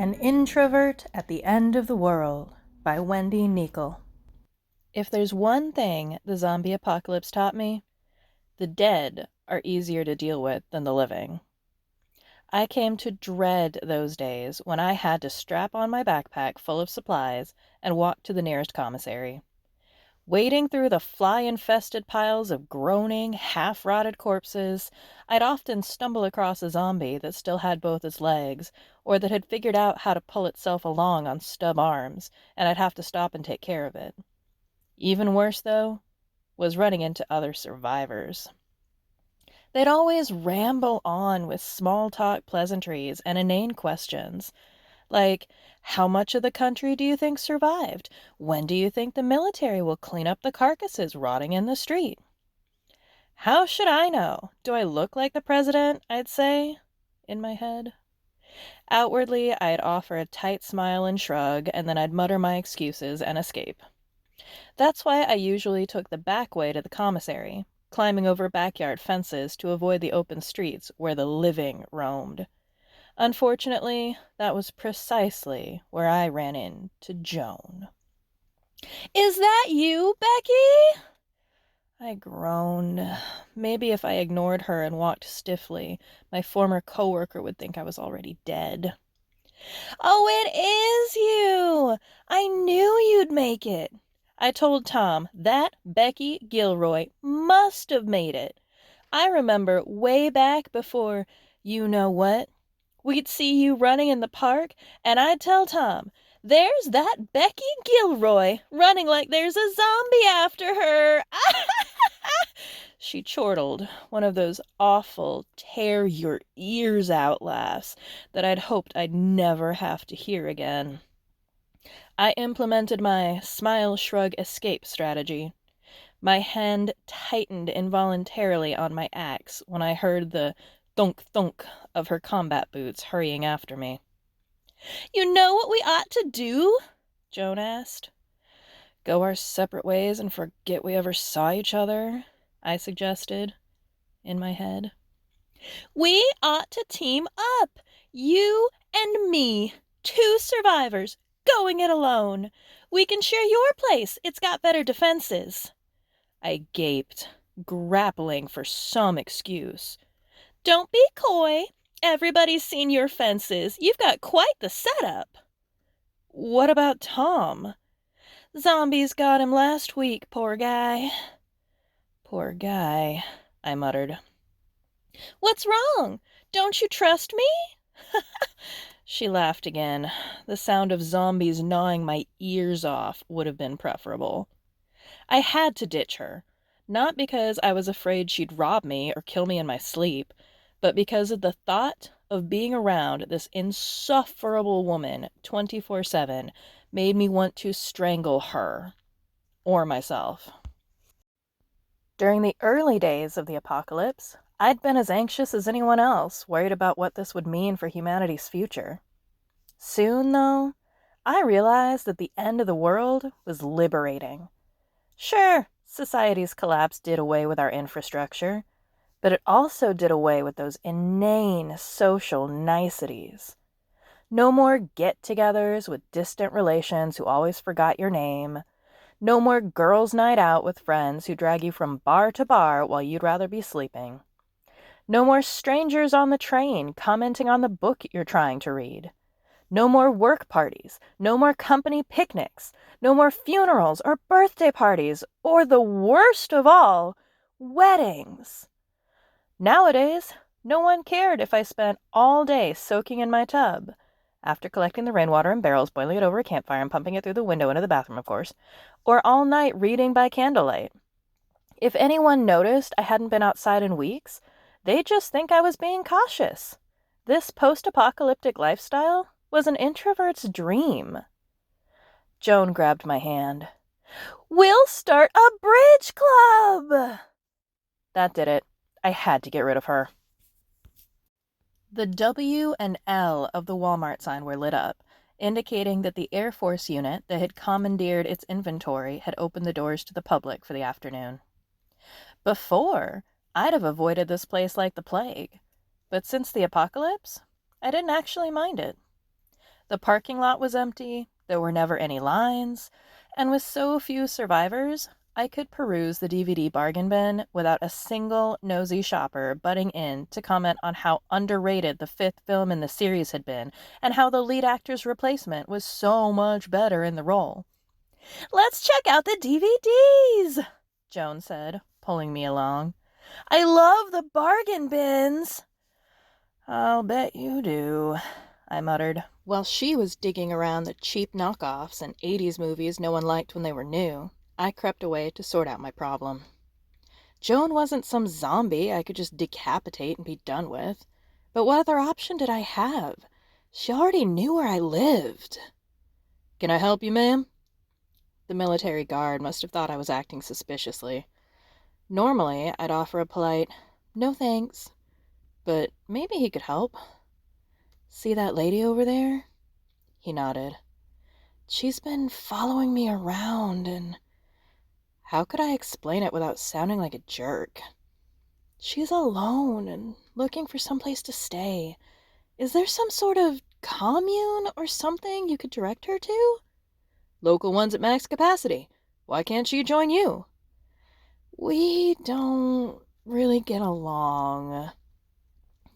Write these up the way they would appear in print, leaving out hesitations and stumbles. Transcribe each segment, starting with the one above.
An Introvert at the End of the World by Wendy Nikel. If there's one thing the zombie apocalypse taught me, the dead are easier to deal with than the living. I came to dread those days when I had to strap on my backpack full of supplies and walk to the nearest commissary. Wading through the fly-infested piles of groaning, half-rotted corpses, I'd often stumble across a zombie that still had both its legs, or that had figured out how to pull itself along on stub arms, and I'd have to stop and take care of it. Even worse, though, was running into other survivors. They'd always ramble on with small-talk pleasantries and inane questions. Like, how much of the country do you think survived? When do you think the military will clean up the carcasses rotting in the street? How should I know? Do I look like the president? I'd say, in my head. Outwardly, I'd offer a tight smile and shrug, and then I'd mutter my excuses and escape. That's why I usually took the back way to the commissary, climbing over backyard fences to avoid the open streets where the living roamed. Unfortunately, that was precisely where I ran into Joan. "Is that you, Becky?" I groaned. Maybe if I ignored her and walked stiffly, my former coworker would think I was already dead. "Oh, it is you! I knew you'd make it. I told Tom that Becky Gilroy must have made it. I remember way back before you know what. We'd see you running in the park, and I'd tell Tom, 'There's that Becky Gilroy running like there's a zombie after her.'" She chortled, one of those awful tear-your-ears-out laughs that I'd hoped I'd never have to hear again. I implemented my smile-shrug-escape strategy. My hand tightened involuntarily on my axe when I heard the thunk-thunk of her combat boots hurrying after me. "You know what we ought to do?" Joan asked. "Go our separate ways and forget we ever saw each other," I suggested, in my head. "We ought to team up. You and me. 2 survivors. Going it alone. We can share your place. It's got better defenses." I gaped, grappling for some excuse. "Don't be coy. Everybody's seen your fences. You've got quite the setup." "What about Tom?" "Zombies got him last week, poor guy." "Poor guy," I muttered. "What's wrong? Don't you trust me?" She laughed again. The sound of zombies gnawing my ears off would have been preferable. I had to ditch her, not because I was afraid she'd rob me or kill me in my sleep, but because of the thought of being around this insufferable woman 24/7 made me want to strangle her. Or myself. During the early days of the apocalypse, I'd been as anxious as anyone else, worried about what this would mean for humanity's future. Soon, though, I realized that the end of the world was liberating. Sure, society's collapse did away with our infrastructure, but it also did away with those inane social niceties. No more get-togethers with distant relations who always forgot your name. No more girls' night out with friends who drag you from bar to bar while you'd rather be sleeping. No more strangers on the train commenting on the book you're trying to read. No more work parties. No more company picnics. No more funerals or birthday parties, or the worst of all, weddings. Nowadays, no one cared if I spent all day soaking in my tub, after collecting the rainwater in barrels, boiling it over a campfire, and pumping it through the window into the bathroom, of course, or all night reading by candlelight. If anyone noticed I hadn't been outside in weeks, they'd just think I was being cautious. This post-apocalyptic lifestyle was an introvert's dream. Joan grabbed my hand. "We'll start a bridge club!" That did it. I had to get rid of her. The W and L of the Walmart sign were lit up, indicating that the Air Force unit that had commandeered its inventory had opened the doors to the public for the afternoon. Before, I'd have avoided this place like the plague, but since the apocalypse, I didn't actually mind it. The parking lot was empty, there were never any lines, and with so few survivors, I could peruse the DVD bargain bin without a single nosy shopper butting in to comment on how underrated the fifth film in the series had been and how the lead actor's replacement was so much better in the role. "Let's check out the DVDs," Joan said, pulling me along. "I love the bargain bins." "I'll bet you do," I muttered, while she was digging around the cheap knockoffs and 80s movies no one liked when they were new. I crept away to sort out my problem. Joan wasn't some zombie I could just decapitate and be done with. But what other option did I have? She already knew where I lived. "Can I help you, ma'am?" The military guard must have thought I was acting suspiciously. Normally, I'd offer a polite, "No thanks," but maybe he could help. "See that lady over there?" He nodded. "She's been following me around and—" How could I explain it without sounding like a jerk? "She's alone and looking for someplace to stay. Is there some sort of commune or something you could direct her to?" "Local ones at max capacity. Why can't she join you?" "We don't really get along."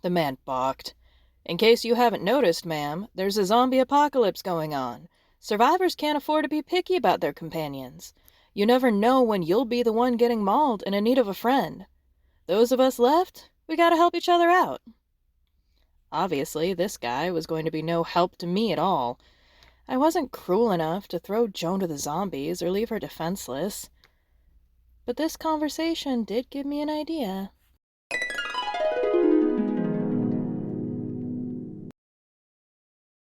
The man balked. "In case you haven't noticed, ma'am, there's a zombie apocalypse going on. Survivors can't afford to be picky about their companions. You never know when you'll be the one getting mauled and in need of a friend. Those of us left, we gotta help each other out." Obviously, this guy was going to be no help to me at all. I wasn't cruel enough to throw Joan to the zombies or leave her defenseless. But this conversation did give me an idea.